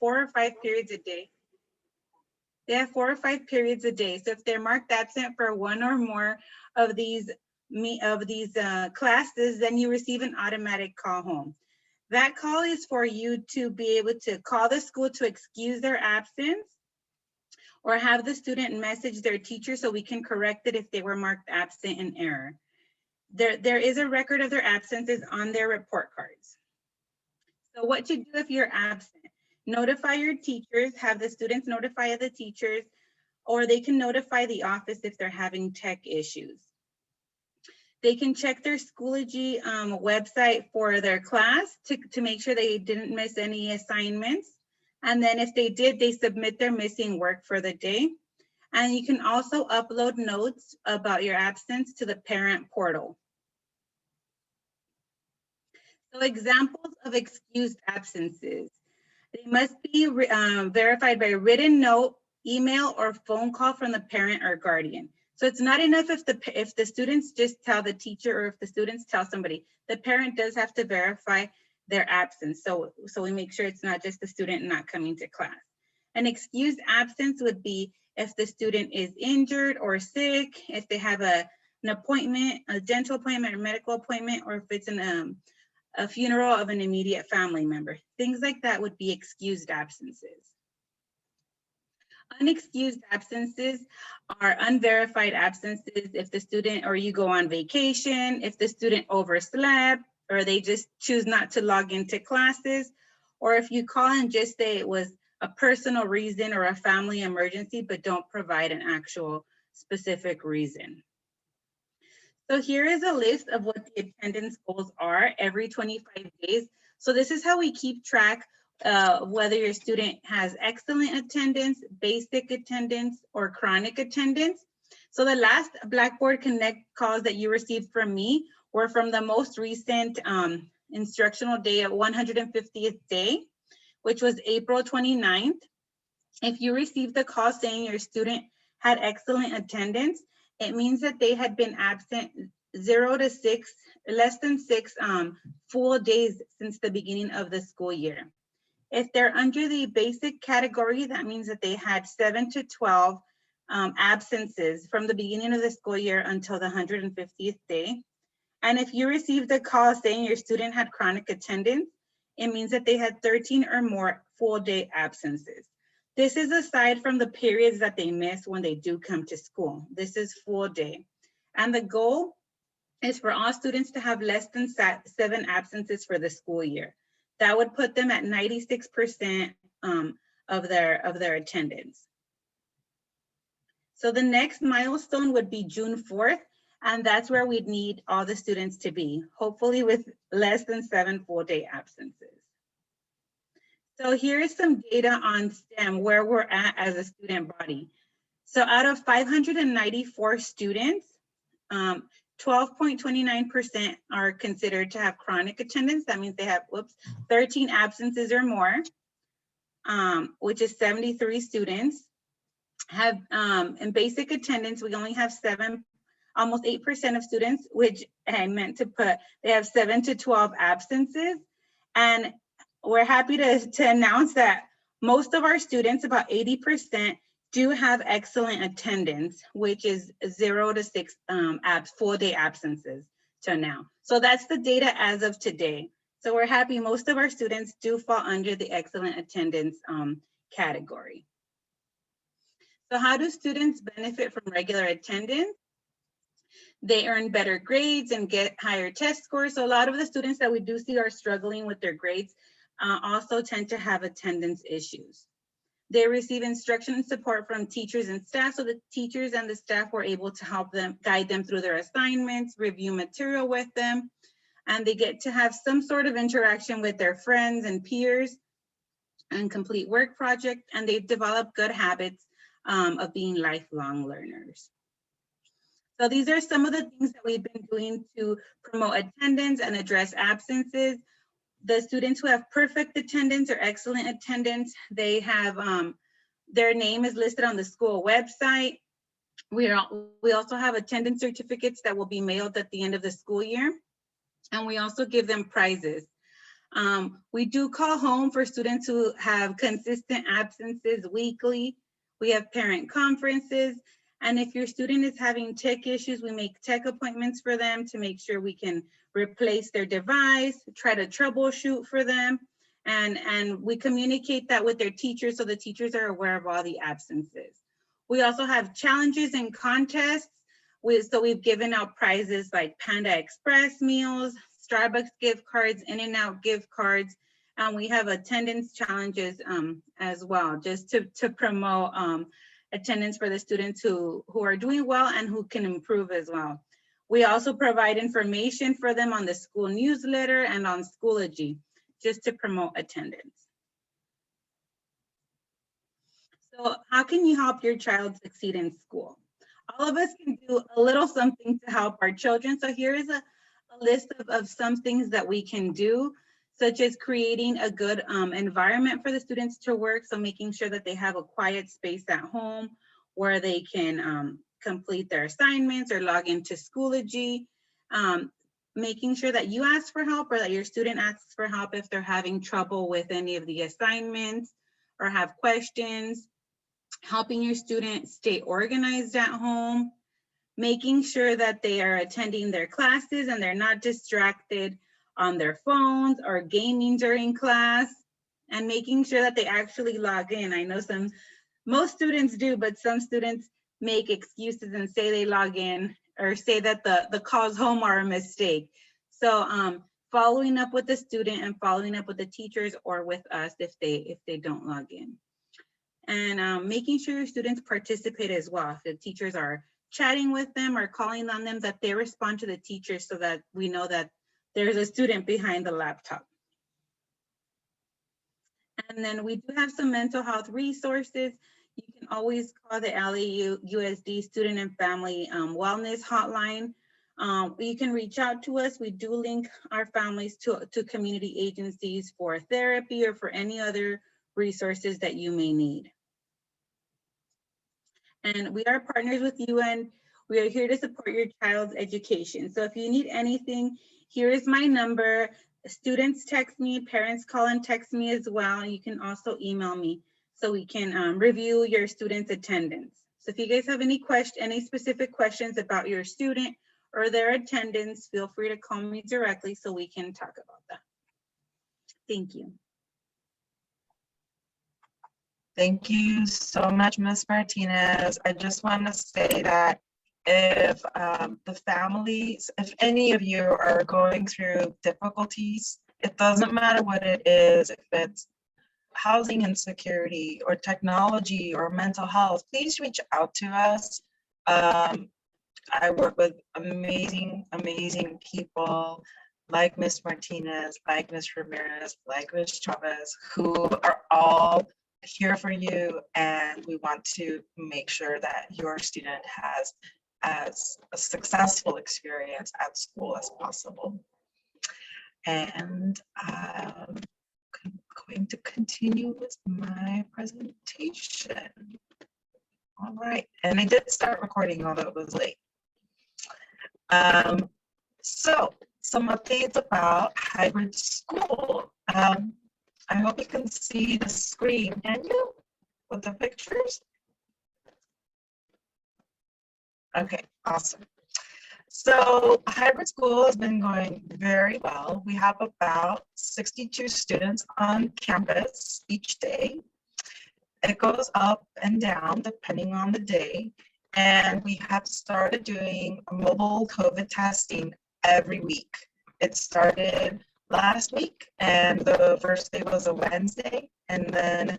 4 or 5 periods a day. They have 4 or 5 periods a day. So if they're marked absent for one or more of these classes, then you receive an automatic call home. That call is for you to be able to call the school to excuse their absence, or have the student message their teacher so we can correct it if they were marked absent in error. There is a record of their absences on their report cards. So what to do if you're absent? Notify your teachers, have the students notify the teachers, or they can notify the office if they're having tech issues. They can check their Schoology website for their class to make sure they didn't miss any assignments. And then if they did, they submit their missing work for the day. And you can also upload notes about your absence to the parent portal. So examples of excused absences. They must be verified by written note, email, or phone call from the parent or guardian. So it's not enough if the students just tell the teacher, or if the students tell somebody. The parent does have to verify their absence. So we make sure it's not just the student not coming to class. An excused absence would be if the student is injured or sick, if they have an appointment, a dental appointment or medical appointment, or if it's a funeral of an immediate family member. Things like that would be excused absences. Unexcused absences are unverified absences if the student, or you go on vacation, if the student overslept, or they just choose not to log into classes, or if you call and just say it was a personal reason or a family emergency, but don't provide an actual specific reason. So here is a list of what the attendance goals are every 25 days. So this is how we keep track whether your student has excellent attendance, basic attendance, or chronic attendance. So the last Blackboard Connect calls that you received from me were from the most recent instructional day at 150th day, which was April 29th. If you received the call saying your student had excellent attendance, it means that they had been absent 0 to 6, less than 6 full days since the beginning of the school year. If they're under the basic category, that means that they had 7 to 12 absences from the beginning of the school year until the 150th day. And if you received a call saying your student had chronic attendance, it means that they had 13 or more full day absences. This is aside from the periods that they miss when they do come to school. This is full day. And the goal is for all students to have less than 7 absences for the school year. That would put them at 96% of their attendance. So the next milestone would be June 4th, and that's where we'd need all the students to be, hopefully with less than 7 full day absences. So here is some data on STEM, where we're at as a student body. So out of 594 students, 12.29% are considered to have chronic attendance. That means they have 13 absences or more, which is 73 students. Have in basic attendance, we only have almost 8% of students, which I meant to put, they have 7 to 12 absences. And we're happy to announce that most of our students, about 80%, do have excellent attendance, which is 0 to 6 full day absences to now. So that's the data as of today. So we're happy most of our students do fall under the excellent attendance category. So how do students benefit from regular attendance? They earn better grades and get higher test scores. So a lot of the students that we do see are struggling with their grades also tend to have attendance issues. They receive instruction and support from teachers and staff, so the teachers and the staff were able to help them, guide them through their assignments, review material with them, and they get to have some sort of interaction with their friends and peers and complete work projects, and they've developed good habits of being lifelong learners. So these are some of the things that we've been doing to promote attendance and address absences. The students who have perfect attendance or excellent attendance, they have, their name is listed on the school website. We also have attendance certificates that will be mailed at the end of the school year. And we also give them prizes. We do call home for students who have consistent absences weekly. We have parent conferences. And if your student is having tech issues, we make tech appointments for them to make sure we can replace their device, try to troubleshoot for them. And we communicate that with their teachers so the teachers are aware of all the absences. We also have challenges and contests. So we've given out prizes like Panda Express meals, Starbucks gift cards, In-N-Out gift cards, and we have attendance challenges as well, just to promote attendance for the students who are doing well and who can improve as well. We also provide information for them on the school newsletter and on Schoology, just to promote attendance. So how can you help your child succeed in school? All of us can do a little something to help our children. So here is a list of some things that we can do, such as creating a good environment for the students to work. So making sure that they have a quiet space at home where they can complete their assignments or log into Schoology. Making sure that you ask for help or that your student asks for help if they're having trouble with any of the assignments or have questions. Helping your students stay organized at home, making sure that they are attending their classes and they're not distracted on their phones or gaming during class, and making sure that they actually log in. I know most students do, but some students make excuses and say they log in or say that the calls home are a mistake. So following up with the student and following up with the teachers or with us if they don't log in. And making sure your students participate as well. If the teachers are chatting with them or calling on them, that they respond to the teachers so that we know that there's a student behind the laptop. And then we do have some mental health resources. You can always call the LAU USD Student and Family Wellness Hotline. You can reach out to us. We do link our families to community agencies for therapy or for any other resources that you may need. And we are partners with UN. We are here to support your child's education. So if you need anything, here is my number. Students text me, parents call and text me as well. You can also email me so we can review your student's attendance. So if you guys have any specific questions about your student or their attendance, feel free to call me directly so we can talk about that. Thank you. Thank you so much, Ms. Martinez. I just want to say that if the families, if any of you are going through difficulties, it doesn't matter what it is, if it's housing insecurity or technology or mental health, please reach out to us. I work with amazing, amazing people like Ms. Martinez, like Ms. Ramirez, like Ms. Chavez, who are all here for you, and we want to make sure that your student has as a successful experience at school as possible. And I'm going to continue with my presentation. All right, and I did start recording, although it was late. So some updates about hybrid school. I hope you can see the screen, can you, with the pictures? Okay, awesome. So hybrid school has been going very well. We have about 62 students on campus each day. It goes up and down depending on the day. And we have started doing mobile COVID testing every week. It started last week, and the first day was a Wednesday, and then,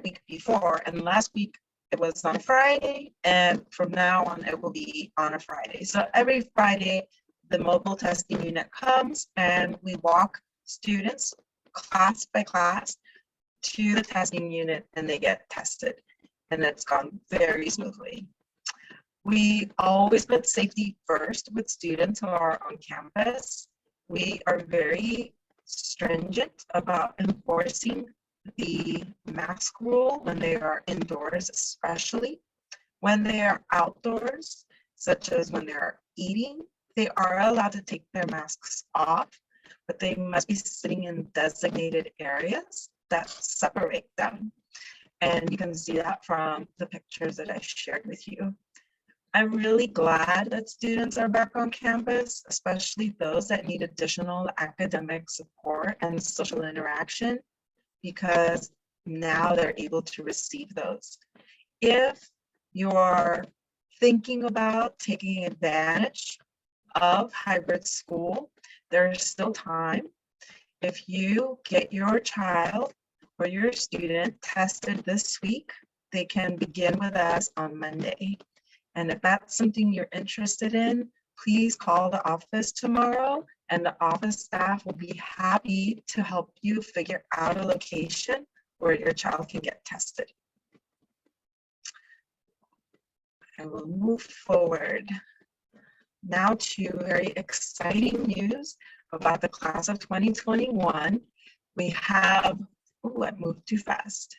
week before, and last week it was on a Friday, and from now on it will be on a Friday. So every Friday, the mobile testing unit comes and we walk students class by class to the testing unit and they get tested, and it's gone very smoothly. We always put safety first with students who are on campus. We are very stringent about enforcing the mask rule when they are indoors, especially when they are outdoors, such as when they're eating. They are allowed to take their masks off, but they must be sitting in designated areas that separate them. And you can see that from the pictures that I shared with you. I'm really glad that students are back on campus, especially those that need additional academic support and social interaction, because now they're able to receive those. If you're thinking about taking advantage of hybrid school, there's still time. If you get your child or your student tested this week, they can begin with us on Monday. And if that's something you're interested in, please call the office tomorrow and the office staff will be happy to help you figure out a location where your child can get tested. I will move forward now to very exciting news about the class of 2021. We have, oh, I moved too fast.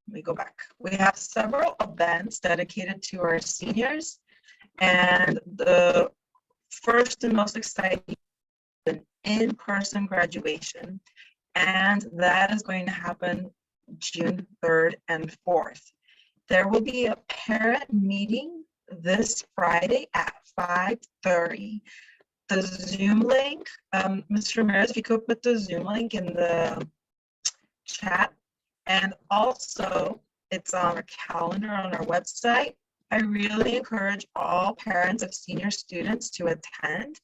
Let me go back. We have several events dedicated to our seniors, and the first and most exciting is an in-person graduation, and that is going to happen June 3rd and 4th. There will be a parent meeting this Friday at 5:30. The Zoom link, Mr. Ramirez, if you could put the Zoom link in the chat. And also, it's on our calendar on our website. I really encourage all parents of senior students to attend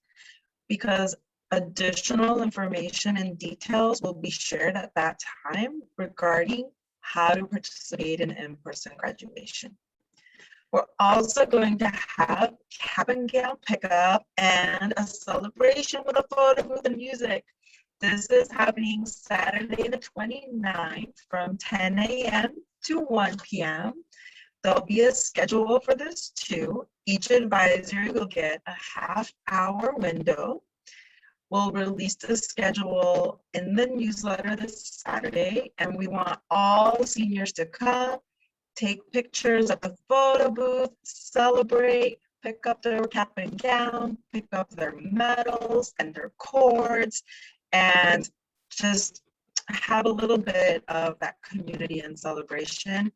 because additional information and details will be shared at that time regarding how to participate in in-person graduation. We're also going to have cap and gown pickup and a celebration with a photo booth and music. This is happening Saturday the 29th from 10 a.m. to 1 p.m. There'll be a schedule for this too. Each advisory will get a half-hour window. We'll release the schedule in the newsletter this Saturday, and we want all the seniors to come, take pictures at the photo booth, celebrate, pick up their cap and gown, pick up their medals and their cords, and just have a little bit of that community and celebration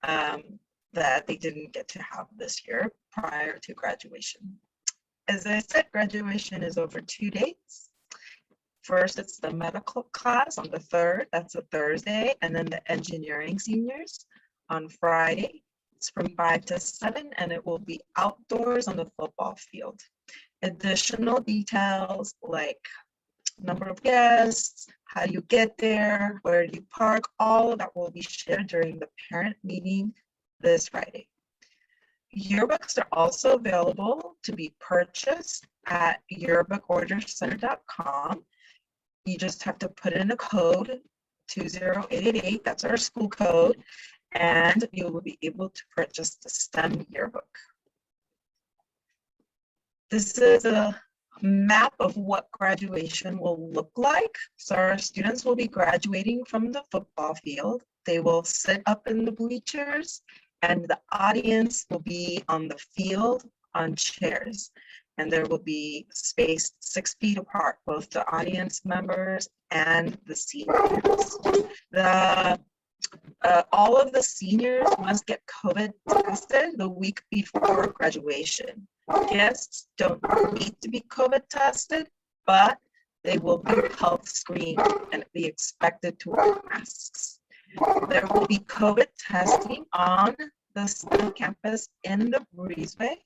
that they didn't get to have this year prior to graduation. As I said, graduation is over 2 days. First, it's the medical class on the 3rd, that's a Thursday, and then the engineering seniors on Friday. It's from 5 to 7, and it will be outdoors on the football field. Additional details like number of guests, how you get there, where do you park, all of that will be shared during the parent meeting this Friday. Yearbooks are also available to be purchased at yearbookordercenter.com. You just have to put in a code 20888, that's our school code, and you will be able to purchase the STEM yearbook. This is a map of what graduation will look like. So our students will be graduating from the football field. They will sit up in the bleachers and the audience will be on the field on chairs. And there will be spaced 6 feet apart, both the audience members and the seniors. All of the seniors must get COVID tested the week before graduation. Guests don't need to be COVID tested, but they will be health screened and be expected to wear masks. There will be COVID testing on the campus in the breezeway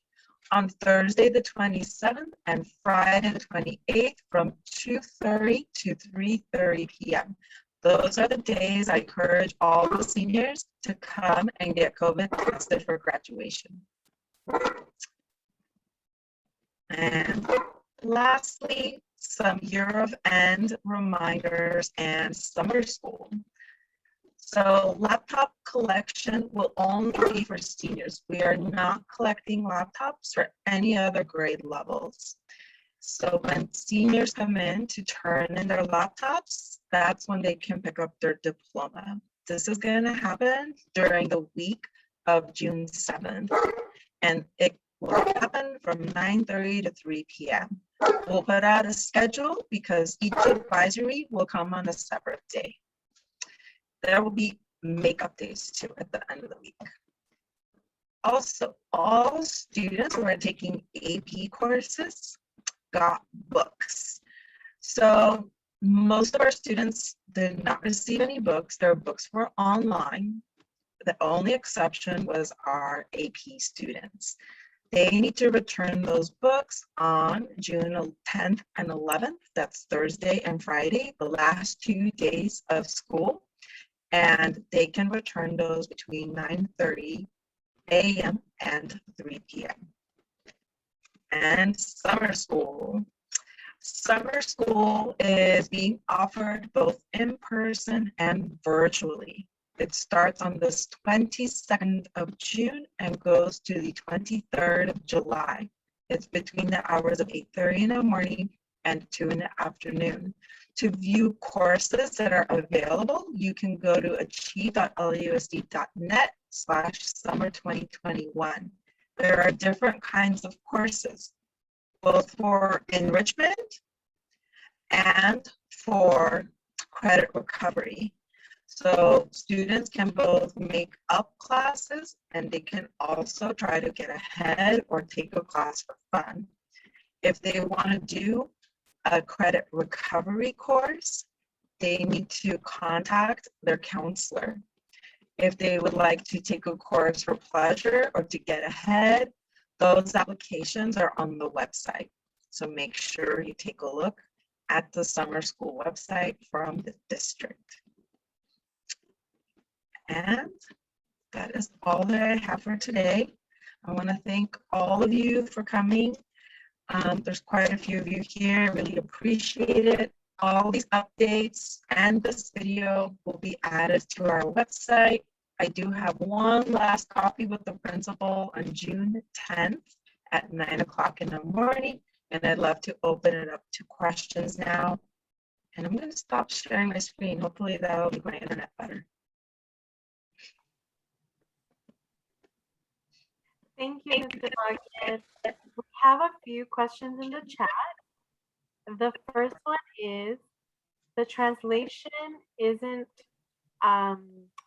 on Thursday the 27th and Friday the 28th from 2:30 to 3:30 p.m. Those are the days I encourage all the seniors to come and get COVID tested for graduation. And lastly, some year of end reminders and summer school. So laptop collection will only be for seniors. We are not collecting laptops for any other grade levels. So when seniors come in to turn in their laptops, that's when they can pick up their diploma. This is going to happen during the week of June 7th. And it will happen from 9:30 to 3 p.m. We'll put out a schedule because each advisory will come on a separate day. There will be makeup days too at the end of the week. Also, all students who are taking AP courses got books. So most of our students did not receive any books. Their books were online. The only exception was our AP students. They need to return those books on June 10th and 11th. That's Thursday and Friday, the last 2 days of school. And they can return those between 9:30 a.m. and 3 p.m. And summer school. Summer school is being offered both in person and virtually. It starts on the 22nd of June and goes to the 23rd of July. It's between the hours of 8:30 in the morning and 2 in the afternoon. To view courses that are available, you can go to achieve.lausd.net/summer 2021. There are different kinds of courses, both for enrichment and for credit recovery. So students can both make up classes and they can also try to get ahead or take a class for fun. If they want to do a credit recovery course, they need to contact their counselor. If they would like to take a course for pleasure or to get ahead, those applications are on the website. So make sure you take a look at the summer school website from the district. And that is all that I have for today. I want to thank all of you for coming. There's quite a few of you here. I really appreciate it. All these updates and this video will be added to our website. I do have one last copy with the principal on June 10th at 9 o'clock in the morning. And I'd love to open it up to questions now. And I'm going to stop sharing my screen. Hopefully that'll make my internet better. Thank you, Mr. Marquez. We have a few questions in the chat. The first one is, the translation isn't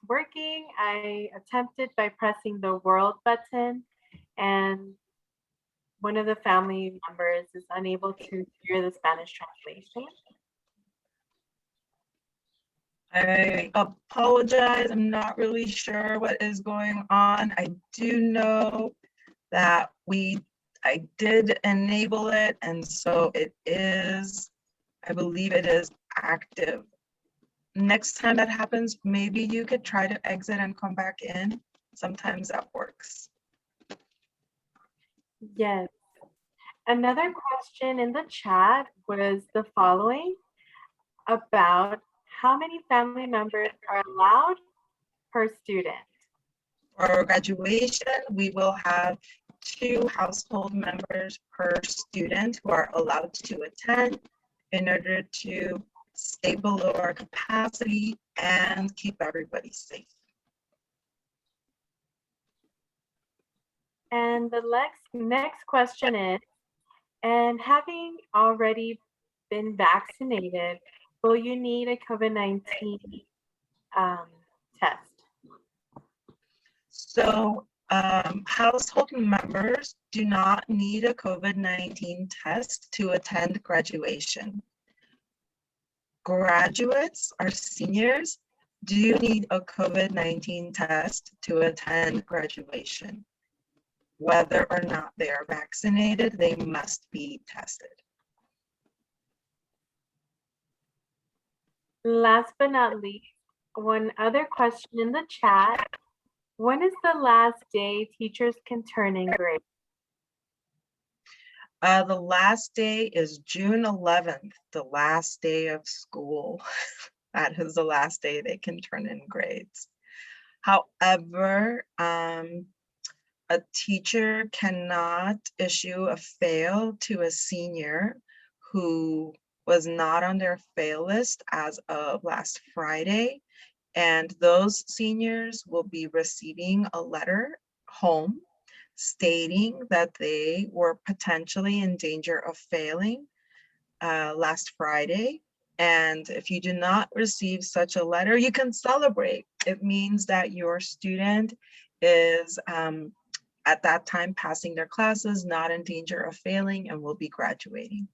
working. I attempted by pressing the world button, and one of the family members is unable to hear the Spanish translation. I apologize. I'm not really sure what is going on. I do know that I did enable it, and so it is, I believe it is active. Next time that happens, maybe you could try to exit and come back in. Sometimes that works. Yes. Another question in the chat was the following about how many family members are allowed per student. For graduation, we will have 2 household members per student who are allowed to attend in order to stay below our capacity and keep everybody safe. And the next question is, and having already been vaccinated, will you need a COVID-19 test? So household members do not need a COVID-19 test to attend graduation. Graduates or seniors do need a COVID-19 test to attend graduation. Whether or not they are vaccinated, they must be tested. Last but not least, one other question in the chat. When is the last day teachers can turn in grades? The last day is June 11th, the last day of school. That is the last day they can turn in grades. However, a teacher cannot issue a fail to a senior who was not on their fail list as of last Friday. And those seniors will be receiving a letter home stating that they were potentially in danger of failing last Friday. And if you do not receive such a letter, you can celebrate. It means that your student is at that time passing their classes, not in danger of failing, and will be graduating.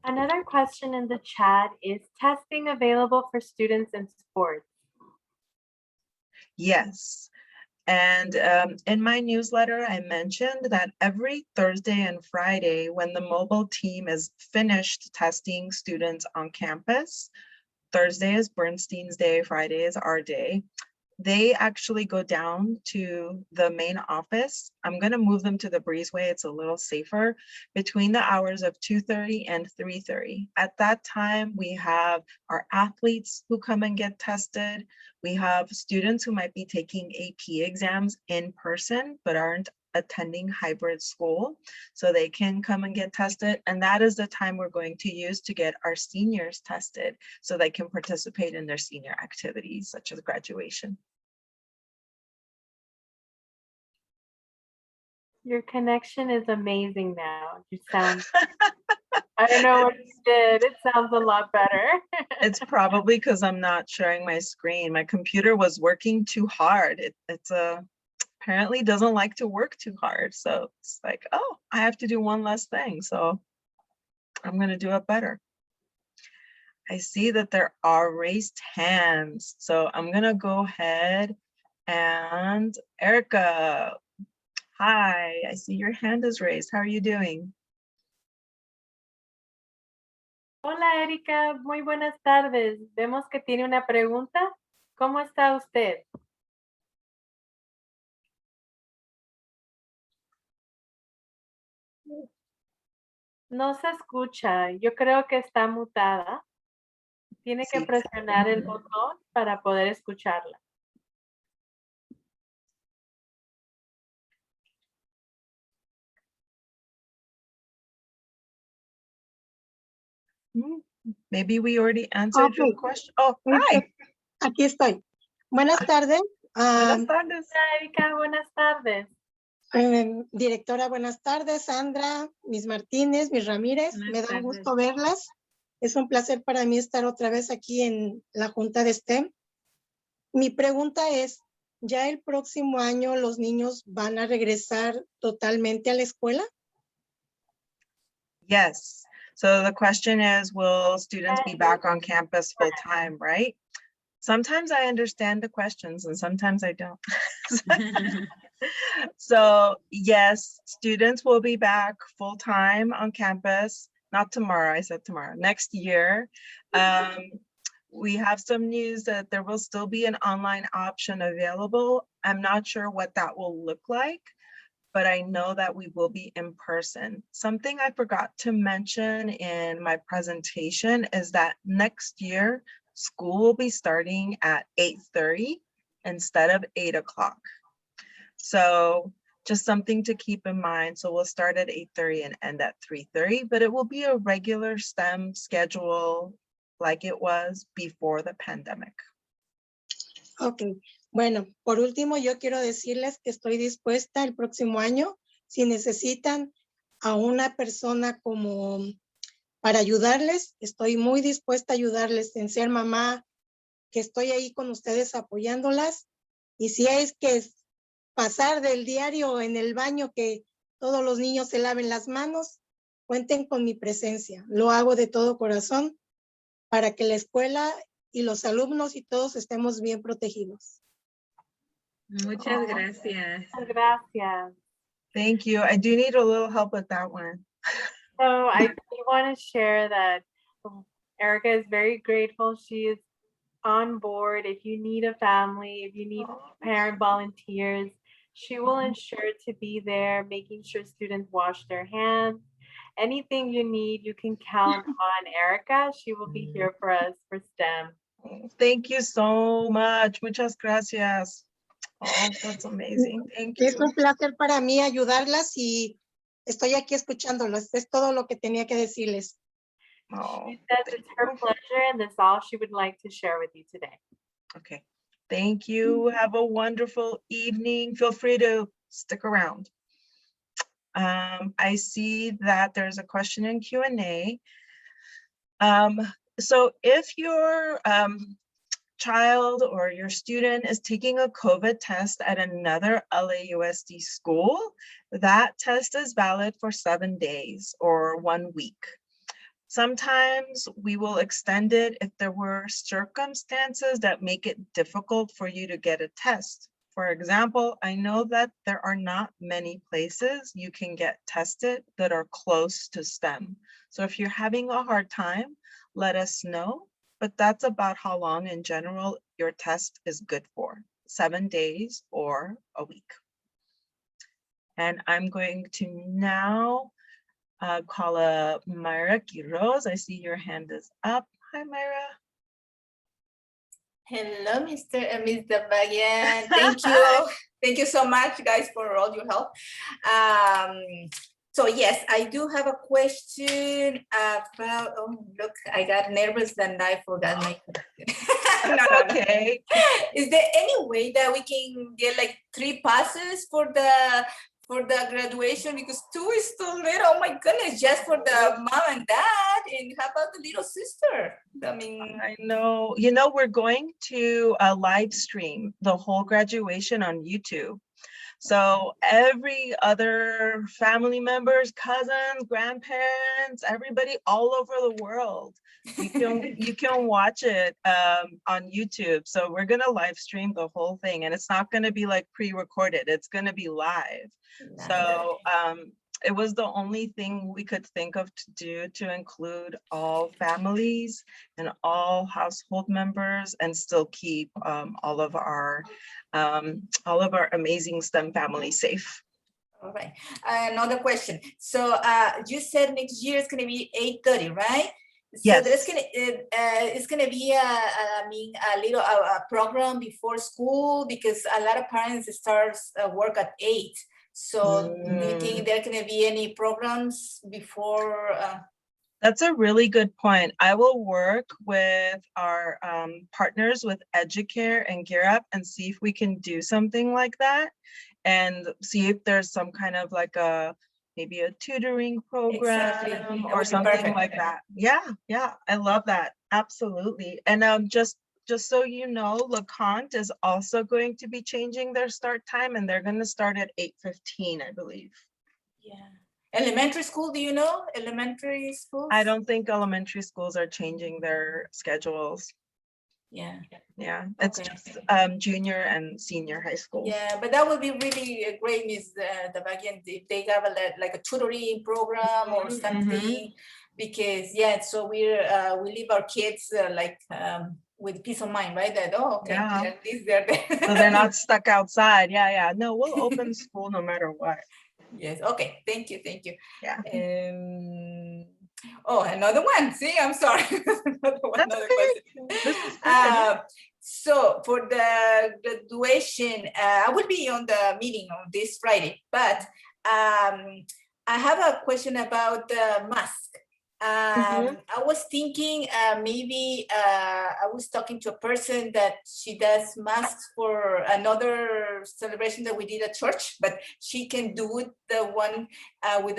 Another question in the chat is testing available for students in sports? Yes. And in my newsletter, I mentioned that every Thursday and Friday, when the mobile team is finished testing students on campus, Thursday is Bernstein's day, Friday is our day. They actually go down to the main office. I'm going to move them to the breezeway. It's a little safer, between the hours of 2:30 and 3:30. At that time, we have our athletes who come and get tested. We have students who might be taking AP exams in person, but aren't attending hybrid school, so they can come and get tested. And that is the time we're going to use to get our seniors tested so they can participate in their senior activities, such as graduation. Your connection is amazing now. You sound, I don't know what you did. It sounds a lot better. It's probably because I'm not sharing my screen. My computer was working too hard. It's apparently doesn't like to work too hard. So it's like, oh, I have to do one less thing. So I'm going to do it better. I see that there are raised hands. So I'm going to go ahead and Erica. Hi, I see your hand is raised. How are you doing? Hola, Erika. Muy buenas tardes. Vemos que tiene una pregunta. ¿Cómo está usted? No se escucha. Yo creo que está mutada. Tiene que Sí. presionar el botón para poder escucharla. Maybe we already answered your Okay. question. Oh, hi. Aquí estoy. Buenas tardes. Buenas tardes. Hola, Erika. Buenas tardes. Directora, buenas tardes. Sandra, Miss Martínez, Miss Ramírez. Buenas Me da tardes. gusto verlas. Es un placer para mí estar otra vez aquí en la Junta de STEM. Mi pregunta es, ¿ya el próximo año los niños van a regresar totalmente a la escuela? Yes. So the question is, will students be back on campus full time, right? Sometimes I understand the questions and sometimes I don't. So yes, students will be back full time on campus. Not tomorrow, I said tomorrow, next year. We have some news that there will still be an online option available. I'm not sure what that will look like, but I know that we will be in person. Something I forgot to mention in my presentation is that next year, school will be starting at 8:30 instead of 8 o'clock. So just something to keep in mind. So we'll start at 8:30 and end at 3:30, but it will be a regular STEM schedule like it was before the pandemic. Ok. Bueno, por último, yo quiero decirles que estoy dispuesta el próximo año, si necesitan a una persona como para ayudarles, estoy muy dispuesta a ayudarles en ser mamá, que estoy ahí con ustedes apoyándolas. Y si es que pasar del diario en el baño que todos los niños se laven las manos, cuenten con mi presencia. Lo hago de todo corazón para que la escuela y los alumnos y todos estemos bien protegidos. Muchas gracias. Gracias. Thank you. I do need a little help with that one. So I do want to share that Erica is very grateful. She is on board. If you need a family, if you need parent volunteers, she will ensure to be there, making sure students wash their hands. Anything you need, you can count on Erica. She will be here for us for STEM. Thank you so much. Muchas gracias. Oh, that's amazing. Thank Es you. un placer para mí ayudarlas y estoy aquí escuchándolas. Es todo lo que tenía que decirles. Oh, She says thank it's her you. pleasure and that's all she would like to share with you today. Okay. Thank you. Have a wonderful evening. Feel free to stick around. I see that there's a question in Q&A. So if your child or your student is taking a COVID test at another LAUSD school, that test is valid for 7 days or 1 week. Sometimes we will extend it if there were circumstances that make it difficult for you to get a test. For example, I know that there are not many places you can get tested that are close to STEM. So if you're having a hard time, let us know, but that's about how long in general your test is good for, 7 days or a week. And I'm going to now call up Myra Quiroz. I see your hand is up. Hi, Myra. Hello, Mr. Bayan. Thank you. Thank you so much, guys, for all your help. So yes, I do have a question about, oh, look, I got nervous and I forgot my question. No. Okay. Is there any way that we can get like 3 passes for the graduation, because 2 is too little? Oh my goodness, just for the mom and dad, and how about the little sister? I mean, I know, we're going to live stream the whole graduation on YouTube. So every other family members, cousins, grandparents, everybody all over the world, you can watch it on YouTube. So we're gonna live stream the whole thing, and it's not gonna be like pre-recorded, it's gonna be live. So it was the only thing we could think of to do to include all families and all household members and still keep all of our amazing STEM families safe. all right. Another question. So you said next year it's going to be 8:30, right? So Yes. there's gonna it's gonna be a little program before school, because a lot of parents start work at 8. So do you think there gonna be any programs before? That's a really good point. I will work with our partners with Educare and Gear Up and see if we can do something like that, and see if there's some kind of like maybe a tutoring program. Exactly. Or something like that. Yeah, I love that. Absolutely. And just so you know, LeConte is also going to be changing their start time, and they're going to start at 8:15, I believe. Yeah. Elementary school, do you know? Elementary schools? I don't think elementary schools are changing their schedules. Yeah. It's Okay. just junior and senior high school. Yeah, but that would be really great, Miss Dabagian, if they have like a tutoring program or something, because so we leave our kids with peace of mind, right? That okay, Yeah. at least they're there. So they're not stuck outside. Yeah. No, we'll open school no matter what. Yes. Okay. Thank you. Yeah. Oh, another one. See, I'm sorry. another okay. question. This is good. So for the graduation, I will be on the meeting on this Friday, but I have a question about the mask. I was thinking maybe I was talking to a person that she does masks for another celebration that we did at church, but she can do it, the one with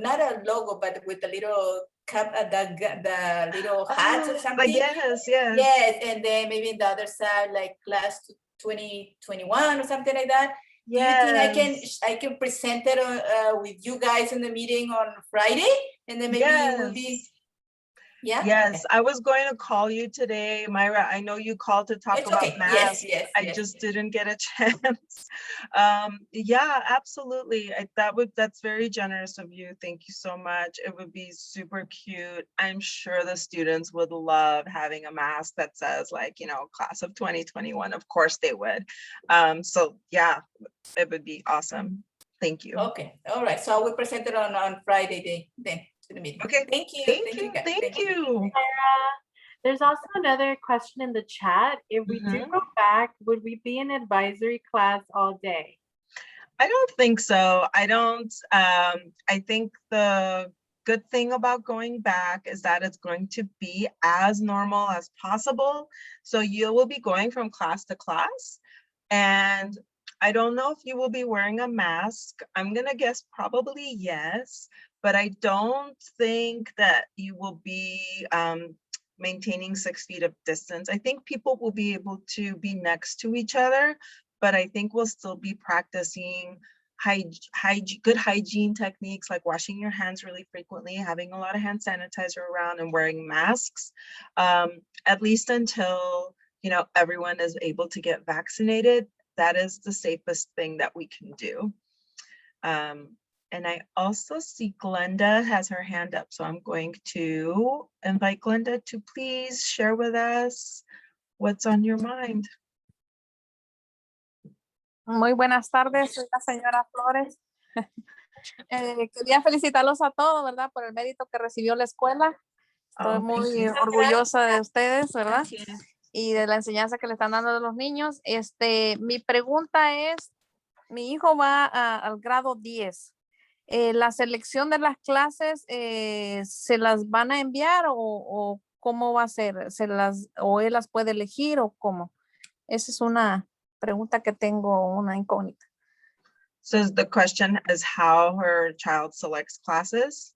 not a logo, but with a little cap, the little hat or something. Yes. Yes, and then maybe in the other side, like class 2021 or something like that. Yes. Do you think I can present it with you guys in the meeting on Friday, and then maybe it will be. Yeah. Yes, I was going to call you today, Myra. I know you called to talk about masks. Yes. I just didn't get a chance. Yeah, absolutely. That's very generous of you. Thank you so much. It would be super cute. I'm sure the students would love having a mask that says, like, class of 2021. Of course they would. So yeah, it would be awesome. Thank you. Okay. All right. So I will present it on Friday then. The meeting. Okay. Thank you. Thank you. There's also another question in the chat. If we do go back, would we be in advisory class all day? I don't think so. I think the good thing about going back is that it's going to be as normal as possible. So you will be going from class to class. And I don't know if you will be wearing a mask. I'm gonna guess probably yes, but I don't think that you will be maintaining 6 feet of distance. I think people will be able to be next to each other, but I think we'll still be practicing good hygiene techniques like washing your hands really frequently, having a lot of hand sanitizer around, and wearing masks, at least until everyone is able to get vaccinated. That is the safest thing that we can do. And I also see Glenda has her hand up, so I'm going to invite Glenda to please share with us what's on your mind. Muy buenas tardes, soy la señora Flores. Quería felicitarlos a todos, ¿verdad? Por el mérito que recibió la escuela. Estoy Oh, muy thank you. orgullosa de ustedes, ¿verdad? Gracias. Y de la enseñanza que le están dando a los niños. Mi pregunta es, mi hijo va al grado 10. ¿La selección de las clases se las van a enviar o cómo va a ser? ¿O él las puede elegir o cómo? Esa es una pregunta que tengo, una incógnita. So the question is how her child selects classes.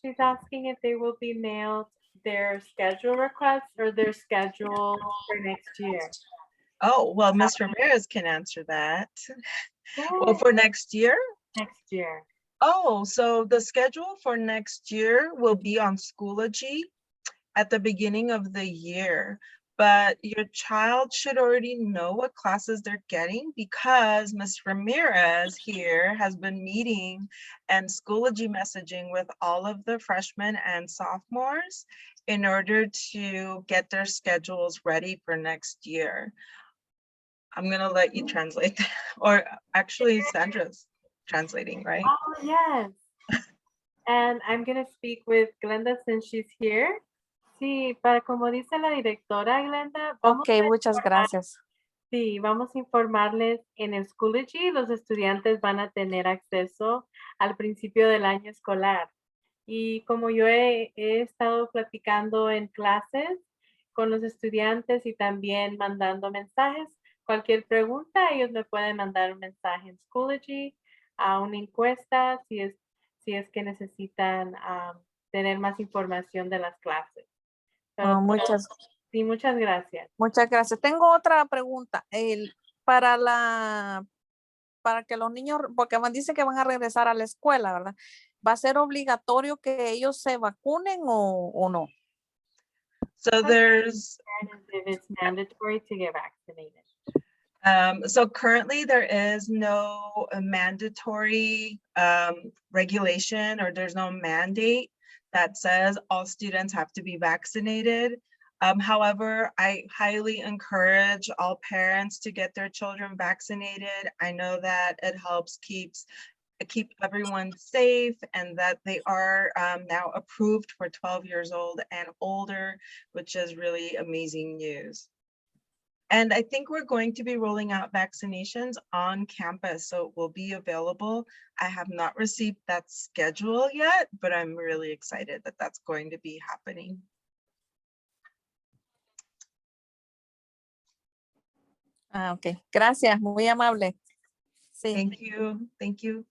She's asking if they will be mailed their schedule requests or their schedule for next year. Oh, well, Ms. Ramirez can answer that. Well, for next year? Next year. Oh, so the schedule for next year will be on Schoology at the beginning of the year. But your child should already know what classes they're getting because Ms. Ramirez here has been meeting and Schoology messaging with all of the freshmen and sophomores in order to get their schedules ready for next year. I'm gonna let you translate, or actually Sandra's translating, right? Oh, yes. And I'm gonna speak with Glenda since she's here. Sí, para como dice la directora Glenda, Ok, muchas gracias. sí, vamos a informarles en el Schoology, los estudiantes van a tener acceso al principio del año escolar. Y como yo he estado platicando en clases con los estudiantes y también mandando mensajes, cualquier pregunta, ellos me pueden mandar un mensaje en Schoology, a una encuesta, si es que necesitan tener más información de las clases. Pero Muchas gracias. Muchas gracias. Tengo otra pregunta. Para que los niños, porque me dicen que van a regresar a la escuela, ¿verdad? ¿Va a ser obligatorio que ellos se vacunen o no? So there's, If it's mandatory to get vaccinated. so currently there is no mandatory regulation, or there's no mandate that says all students have to be vaccinated. However, I highly encourage all parents to get their children vaccinated. I know that it helps keep everyone safe, and that they are now approved for 12 years old and older, which is really amazing news. And I think we're going to be rolling out vaccinations on campus, so it will be available. I have not received that schedule yet, but I'm really excited that that's going to be happening. Ok, gracias, muy amable. Sí, Thank you. Thank you.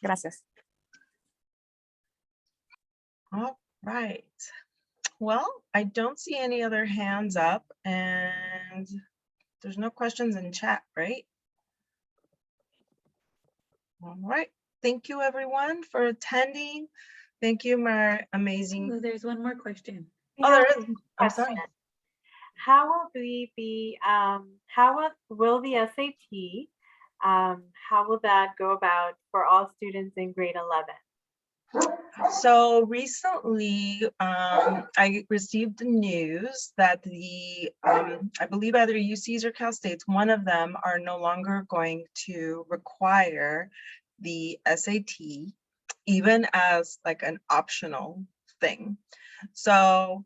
gracias. All right. Well, I don't see any other hands up, and there's no questions in chat, right? All right. Thank you, everyone, for attending. Thank you, my amazing. Oh, there's one more question. Oh, there is. I'm sorry. How will we be, will the SAT, how will that go about for all students in grade 11? So recently, I received the news that I believe either UCs or Cal States, one of them are no longer going to require the SAT, even as like an optional thing. So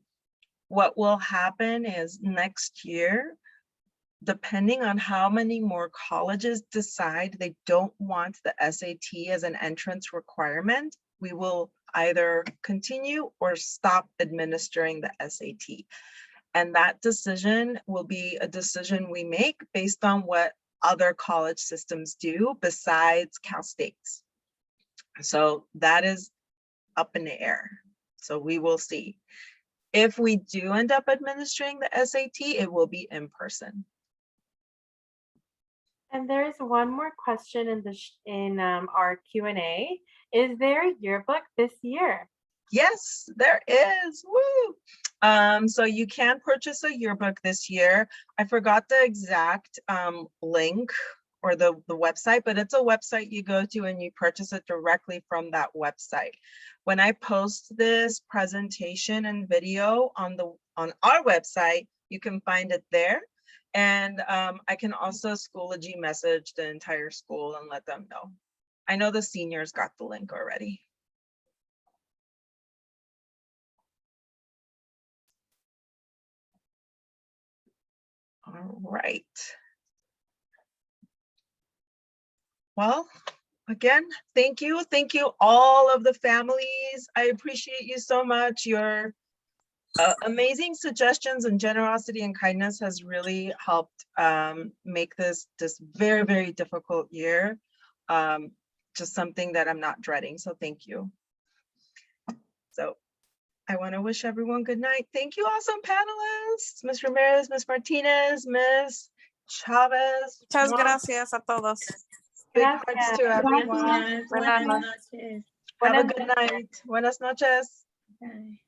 what will happen is next year, depending on how many more colleges decide they don't want the SAT as an entrance requirement, we will either continue or stop administering the SAT. And that decision will be a decision we make based on what other college systems do besides Cal State's. So that is up in the air. So we will see. If we do end up administering the SAT, it will be in person. And there is one more question in our Q&A. Is there a yearbook this year? Yes, there is. Woo! So you can purchase a yearbook this year. I forgot the exact link or the website, but it's a website you go to and you purchase it directly from that website. When I post this presentation and video on our website, you can find it there. And I can also Schoology message the entire school and let them know. I know the seniors got the link already. All right. Well, again, thank you. Thank you all of the families. I appreciate you so much. Your amazing suggestions and generosity and kindness has really helped make this very, very difficult year just something that I'm not dreading. So thank you. So I want to wish everyone good night. Thank you, awesome panelists, Ms. Ramirez, Ms. Martinez, Ms. Chavez. Muchas gracias a todos. Big hearts to everyone. Gracias. Buenas Buenas noches. Have a good night. Buenas noches. Bye.